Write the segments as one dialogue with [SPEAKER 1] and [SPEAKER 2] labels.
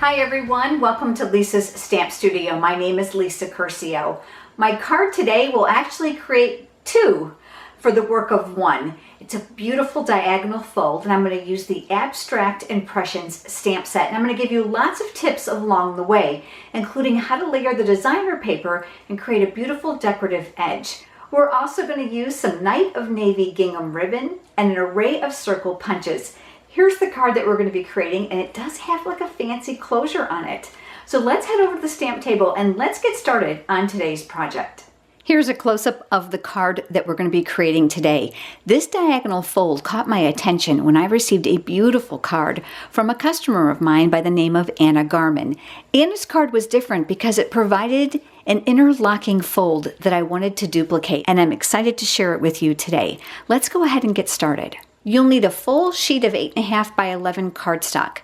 [SPEAKER 1] Hi everyone, welcome to Lisa's Stamp Studio. My name is Lisa Curcio. My card today will actually create two for the work of one. It's a beautiful diagonal fold, and I'm going to use the Abstract Impressions stamp set. And I'm going to give you lots of tips along the way, including how to layer the designer paper and create a beautiful decorative edge. We're also going to use some Night of Navy gingham ribbon and an array of circle punches. Here's the card that we're going to be creating, and it does have like a fancy closure on it. So let's head over to the stamp table and let's get started on today's project. Here's a close-up of the card that we're going to be creating today. This diagonal fold caught my attention when I received a beautiful card from a customer of mine by the name of Anna Garman. Anna's card was different because it provided an interlocking fold that I wanted to duplicate, and I'm excited to share it with you today. Let's go ahead and get started. You'll need a full sheet of 8.5 by 11 cardstock.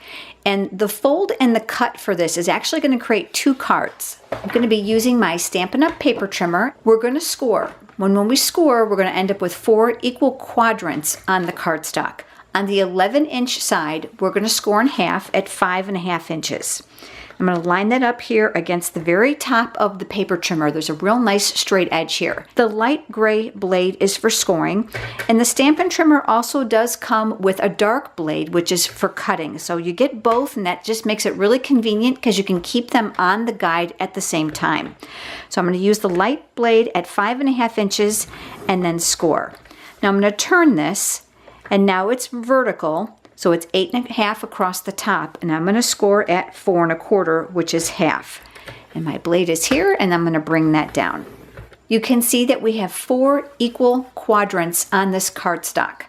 [SPEAKER 1] And the fold and the cut for this is actually going to create two cards. I'm going to be using my Stampin' Up! Paper trimmer. We're going to score. When we score, we're going to end up with 4 equal quadrants on the cardstock. On the 11-inch side, we're going to score in half at 5.5 inches. I'm going to line that up here against the very top of the paper trimmer. There's a real nice straight edge here. The light gray blade is for scoring, and the Stampin' Trimmer also does come with a dark blade, which is for cutting. So you get both, and that just makes it really convenient because you can keep them on the guide at the same time. So I'm going to use the light blade at 5.5 inches and then score. Now I'm going to turn this, and now it's vertical. So it's 8.5 across the top, and I'm going to score at 4 1/4, which is half. And my blade is here, and I'm going to bring that down. You can see that we have 4 equal quadrants on this cardstock.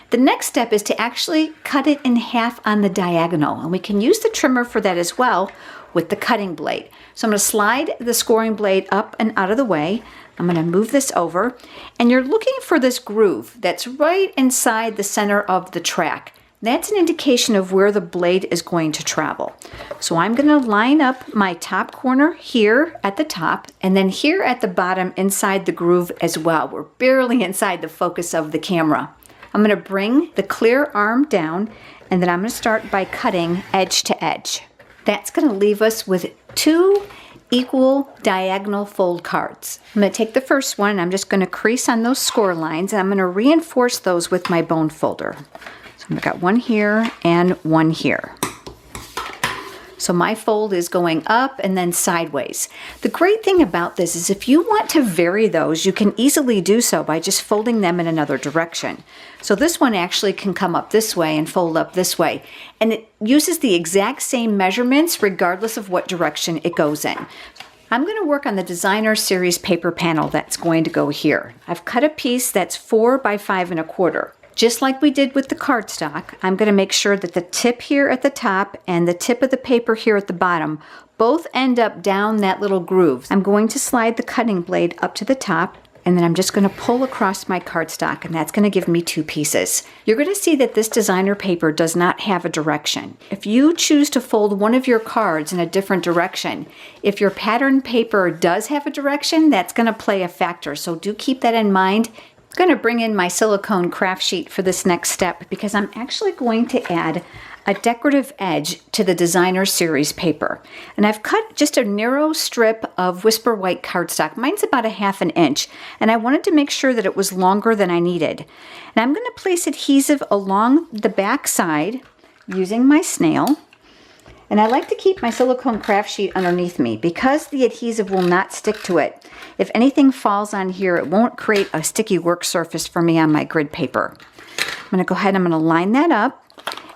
[SPEAKER 1] The next step is to actually cut it in half on the diagonal, and we can use the trimmer for that as well with the cutting blade. So I'm going to slide the scoring blade up and out of the way. I'm going to move this over, and you're looking for this groove that's right inside the center of the track. That's an indication of where the blade is going to travel. So I'm going to line up my top corner here at the top, and then here at the bottom inside the groove as well. We're barely inside the focus of the camera. I'm going to bring the clear arm down, and then I'm going to start by cutting edge to edge. That's going to leave us with 2 equal diagonal fold cards. I'm going to take the first one, and I'm just going to crease on those score lines, and I'm going to reinforce those with my bone folder. So I've got one here and one here. So my fold is going up and then sideways. The great thing about this is if you want to vary those, you can easily do so by just folding them in another direction. So this one actually can come up this way and fold up this way. And it uses the exact same measurements regardless of what direction it goes in. I'm going to work on the Designer Series paper panel that's going to go here. I've cut a piece that's 4 by 5 1/4. Just like we did with the cardstock, I'm going to make sure that the tip here at the top and the tip of the paper here at the bottom both end up down that little groove. I'm going to slide the cutting blade up to the top, and then I'm just going to pull across my cardstock, and that's going to give me 2 pieces. You're going to see that this designer paper does not have a direction. If you choose to fold one of your cards in a different direction, if your pattern paper does have a direction, that's going to play a factor. So do keep that in mind. I'm going to bring in my silicone craft sheet for this next step because I'm actually going to add a decorative edge to the Designer Series paper. And I've cut just a narrow strip of Whisper White cardstock. Mine's about 1/2 inch, and I wanted to make sure that it was longer than I needed. And I'm going to place adhesive along the back side using my snail. And I like to keep my silicone craft sheet underneath me because the adhesive will not stick to it. If anything falls on here, it won't create a sticky work surface for me on my grid paper. I'm going to go ahead and I'm going to line that up.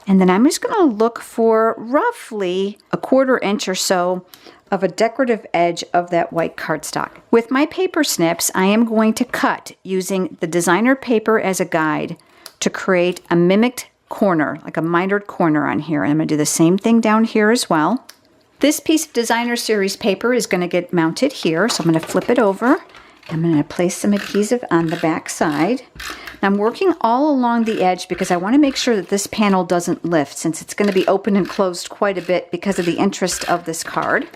[SPEAKER 1] And then I'm just going to look for roughly 1/4 inch or so of a decorative edge of that white cardstock. With my paper snips, I am going to cut using the designer paper as a guide to create a mimicked corner, like a mitered corner on here. And I'm going to do the same thing down here as well. This piece of Designer Series paper is going to get mounted here, so I'm going to flip it over. I'm going to place some adhesive on the back side. Now I'm working all along the edge because I want to make sure that this panel doesn't lift, since it's going to be open and closed quite a bit because of the interest of this card.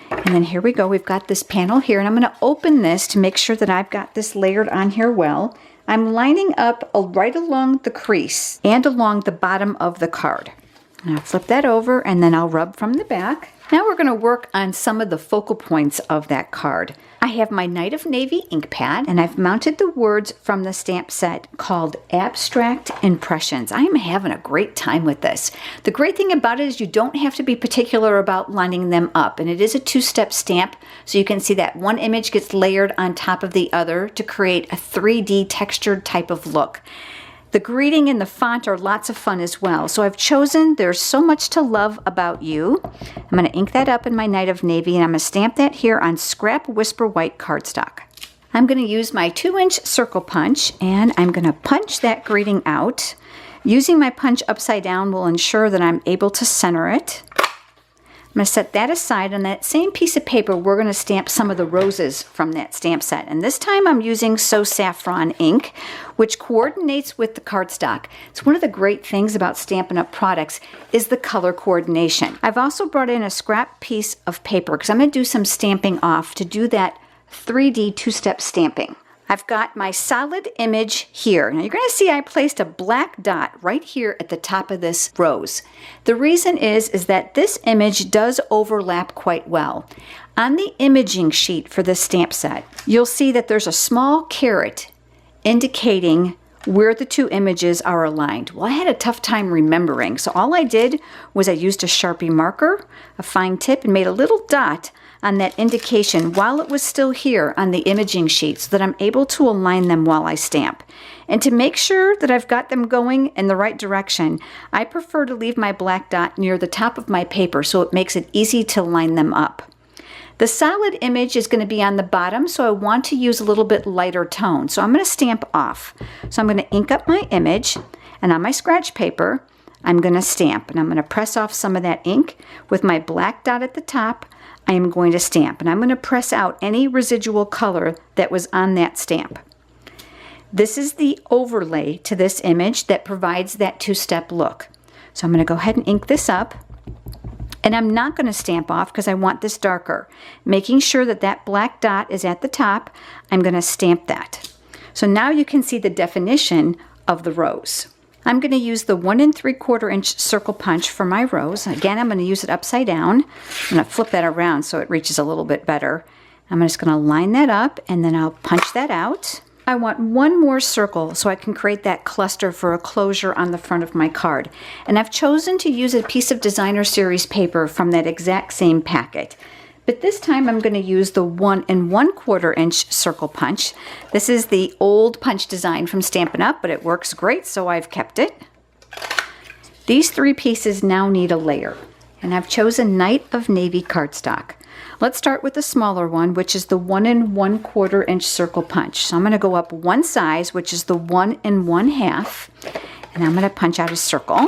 [SPEAKER 1] And then here we go. We've got this panel here, and I'm going to open this to make sure that I've got this layered on here well. I'm lining up right along the crease and along the bottom of the card. And I'll flip that over and then I'll rub from the back. Now we're going to work on some of the focal points of that card. I have my Night of Navy ink pad and I've mounted the words from the stamp set called Abstract Impressions. I am having a great time with this. The great thing about it is you don't have to be particular about lining them up, and it is a two-step stamp, so you can see that one image gets layered on top of the other to create a 3D textured type of look. The greeting and the font are lots of fun as well. So I've chosen There's So Much to Love About You. I'm going to ink that up in my Night of Navy, and I'm going to stamp that here on Scrap Whisper White cardstock. I'm going to use my 2-inch circle punch, and I'm going to punch that greeting out. Using my punch upside down will ensure that I'm able to center it. I'm going to set that aside. On that same piece of paper, we're going to stamp some of the roses from that stamp set. And this time I'm using So Saffron ink, which coordinates with the cardstock. It's one of the great things about Stampin' Up! Products is the color coordination. I've also brought in a scrap piece of paper because I'm going to do some stamping off to do that 3D two-step stamping. I've got my solid image here. Now you're going to see I placed a black dot right here at the top of this rose. The reason is that this image does overlap quite well. On the imaging sheet for this stamp set, you'll see that there's a small caret indicating where the two images are aligned. Well, I had a tough time remembering, so all I did was I used a Sharpie marker, a fine tip, and made a little dot on that indication while it was still here on the imaging sheet so that I'm able to align them while I stamp. And to make sure that I've got them going in the right direction, I prefer to leave my black dot near the top of my paper so it makes it easy to line them up. The solid image is going to be on the bottom, so I want to use a little bit lighter tone. So I'm going to stamp off. So I'm going to ink up my image, and on my scratch paper, I'm going to stamp. And I'm going to press off some of that ink. With my black dot at the top, I am going to stamp. And I'm going to press out any residual color that was on that stamp. This is the overlay to this image that provides that two-step look. So I'm going to go ahead and ink this up. And I'm not going to stamp off because I want this darker. Making sure that that black dot is at the top, I'm going to stamp that. So now you can see the definition of the rose. I'm going to use the 1 3/4 inch circle punch for my rose. Again, I'm going to use it upside down. I'm going to flip that around so it reaches a little bit better. I'm just going to line that up and then I'll punch that out. I want one more circle so I can create that cluster for a closure on the front of my card. And I've chosen to use a piece of designer series paper from that exact same packet. But this time I'm going to use the 1 1/4 inch circle punch. This is the old punch design from Stampin' Up, but it works great, so I've kept it. These three pieces now need a layer. And I've chosen Night of Navy cardstock. Let's start with the smaller one, which is the 1 1/4 inch circle punch. So I'm going to go up one size, which is the 1 1/2, and I'm going to punch out a circle.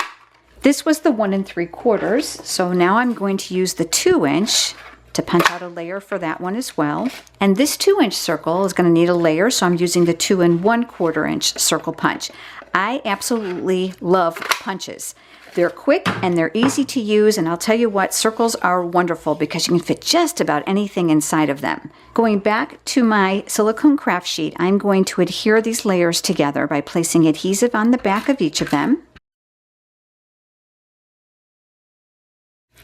[SPEAKER 1] This was the 1 3/4, so now I'm going to use the 2 inch to punch out a layer for that one as well. And this 2 inch circle is going to need a layer, so I'm using the 2 1/4 inch circle punch. I absolutely love punches. They're quick and they're easy to use, and I'll tell you what, circles are wonderful because you can fit just about anything inside of them. Going back to my silicone craft sheet, I'm going to adhere these layers together by placing adhesive on the back of each of them.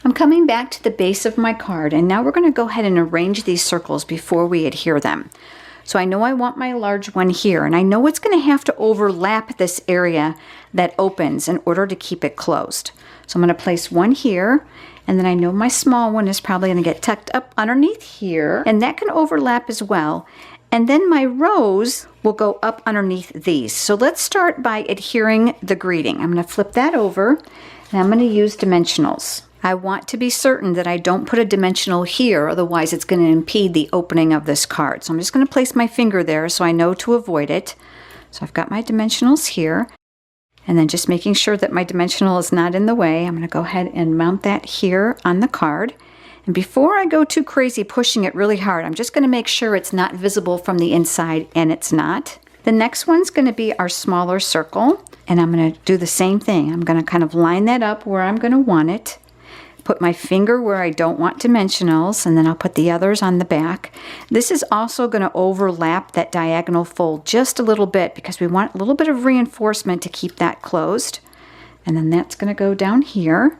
[SPEAKER 1] I'm coming back to the base of my card, and now we're going to go ahead and arrange these circles before we adhere them. So I know I want my large one here, and I know it's going to have to overlap this area that opens in order to keep it closed. So I'm going to place one here, and then I know my small one is probably going to get tucked up underneath here, and that can overlap as well. And then my rose will go up underneath these. So let's start by adhering the greeting. I'm going to flip that over, and I'm going to use dimensionals. I want to be certain that I don't put a dimensional here, otherwise it's going to impede the opening of this card. So I'm just going to place my finger there so I know to avoid it. So I've got my dimensionals here, and then just making sure that my dimensional is not in the way, I'm going to go ahead and mount that here on the card. And before I go too crazy pushing it really hard, I'm just going to make sure it's not visible from the inside, and it's not. The next one's going to be our smaller circle, and I'm going to do the same thing. I'm going to kind of line that up where I'm going to want it. Put my finger where I don't want dimensionals, and then I'll put the others on the back. This is also going to overlap that diagonal fold just a little bit because we want a little bit of reinforcement to keep that closed. And then that's going to go down here.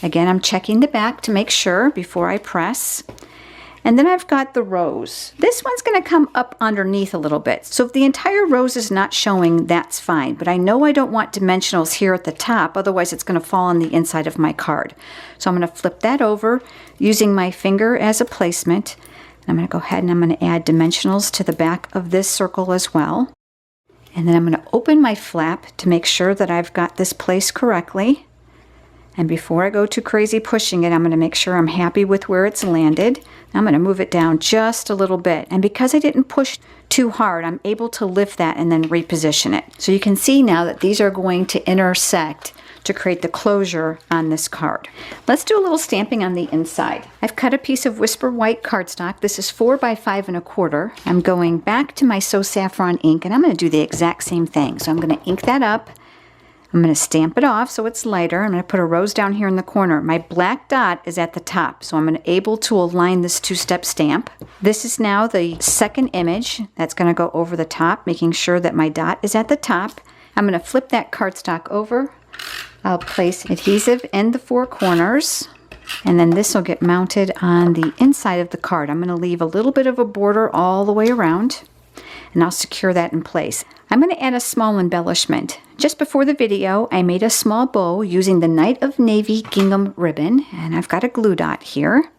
[SPEAKER 1] Again, I'm checking the back to make sure before I press. And then I've got the rose. This one's going to come up underneath a little bit. So if the entire rose is not showing, that's fine. But I know I don't want dimensionals here at the top, otherwise it's going to fall on the inside of my card. So I'm going to flip that over using my finger as a placement. I'm going to go ahead and I'm going to add dimensionals to the back of this circle as well. And then I'm going to open my flap to make sure that I've got this placed correctly. And before I go too crazy pushing it, I'm going to make sure I'm happy with where it's landed. I'm going to move it down just a little bit. And because I didn't push too hard, I'm able to lift that and then reposition it. So you can see now that these are going to intersect to create the closure on this card. Let's do a little stamping on the inside. I've cut a piece of Whisper White cardstock. This is 4 by 5 1/4. I'm going back to my So Saffron ink and I'm going to do the exact same thing. So I'm going to ink that up. I'm going to stamp it off so it's lighter. I'm going to put a rose down here in the corner. My black dot is at the top, so I'm able to align this 2-step stamp. This is now the second image that's going to go over the top, making sure that my dot is at the top. I'm going to flip that cardstock over. I'll place adhesive in the 4 corners, and then this will get mounted on the inside of the card. I'm going to leave a little bit of a border all the way around, and I'll secure that in place. I'm going to add a small embellishment. Just before the video, I made a small bow using the Night of Navy gingham ribbon, and I've got a glue dot here.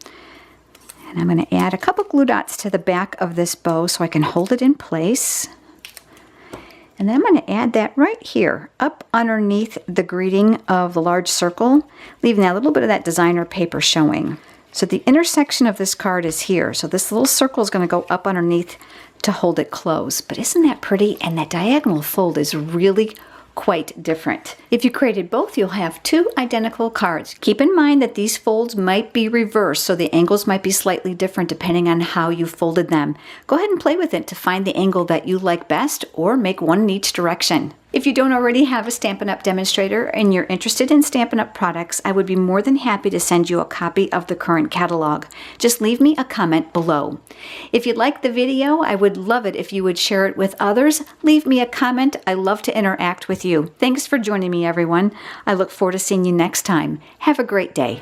[SPEAKER 1] And I'm going to add a couple glue dots to the back of this bow so I can hold it in place. And then I'm going to add that right here, up underneath the greeting of the large circle, leaving that little bit of that designer paper showing. So the intersection of this card is here. So this little circle is going to go up underneath to hold it closed. But isn't that pretty? And that diagonal fold is really quite different. If you created both, you'll have 2 identical cards. Keep in mind that these folds might be reversed, so the angles might be slightly different depending on how you folded them. Go ahead and play with it to find the angle that you like best, or make one in each direction. If you don't already have a Stampin' Up! Demonstrator and you're interested in Stampin' Up! Products, I would be more than happy to send you a copy of the current catalog. Just leave me a comment below. If you liked the video, I would love it if you would share it with others. Leave me a comment. I love to interact with you. Thanks for joining me, everyone. I look forward to seeing you next time. Have a great day.